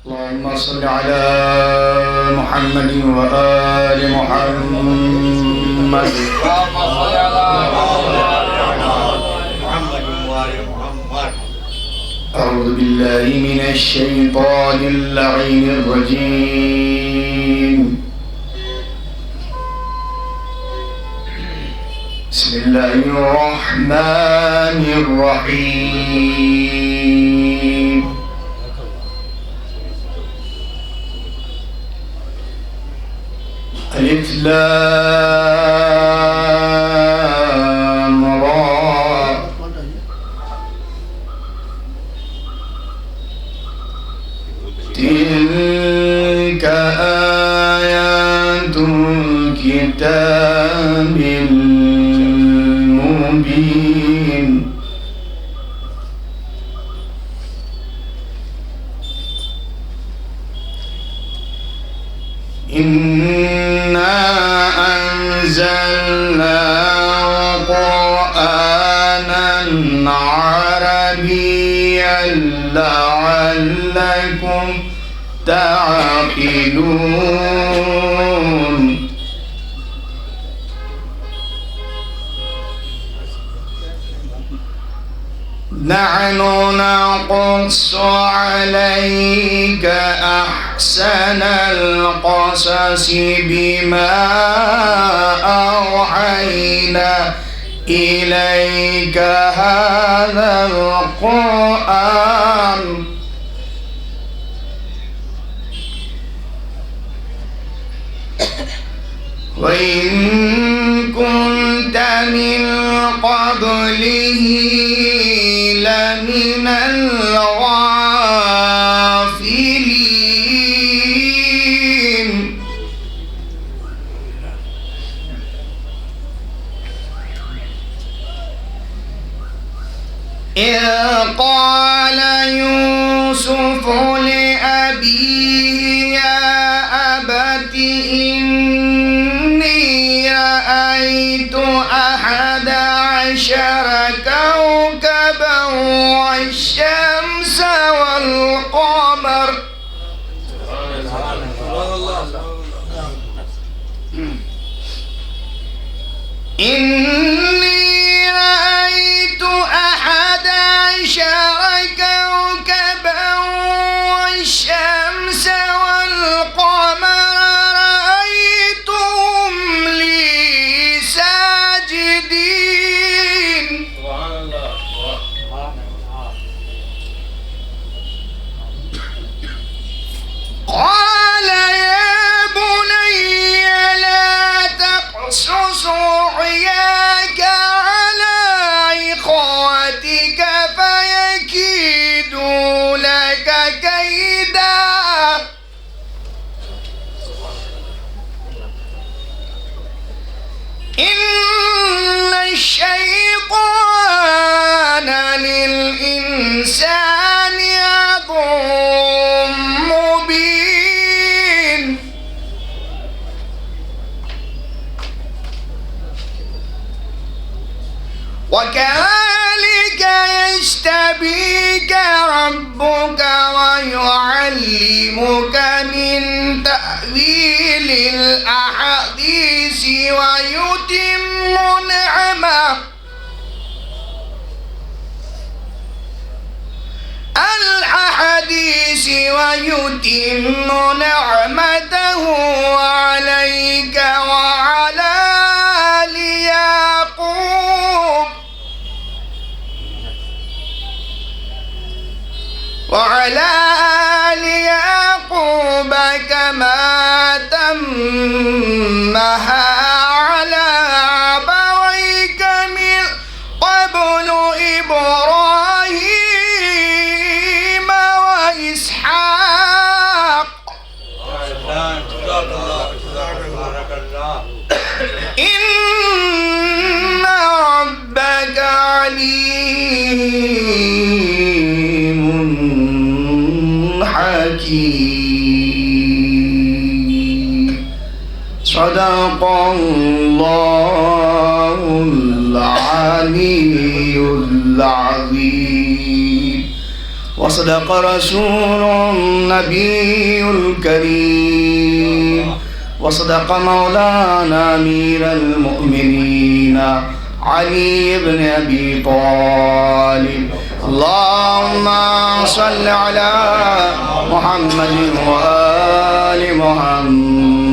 اللهم صل على محمد وآل محمد. اللهم صل على محمد وآل محمد. أعوذ بالله من الشيطان اللعين الرجيم. بسم الله الرحمن الرحيم. ألف لام را. تلك آيات الكتاب المبين. إنا أنزلنا قرآنا عربيا لعلكم تعقلون. نحن نقص عليك أحسن القصص بما أوحينا إليك هذا القرآن وإن كنت من قبله لمن الغافلين. إذ قال يوسف لأبيه يا أبت إني رأيت 11 كوكبا والشمس والقمر. إني رأيت 11 كوكبا والشمس والقمر رأيتهم لي ساجدين. قال يا بني لا تقصص رؤياك على إخوتك فيكيدوا لك كيدا. إن الشيطان للإنسان عدو مبين. وكذلك يجتبيك ربك ويعلمك من تأويل الأحاديث ويتم نعمته عليك وعلى آل يعقوب كما تمها على أبويك من قبل إبراهيم وإسحاق. إن ربك عليم حكيم. صدق الله العلي العظيم. وصدق وصدق رسول النبي الكريم وصدق مولانا أمير المؤمنين علي بن أبي طالب. اللهم صل على محمد وآل محمد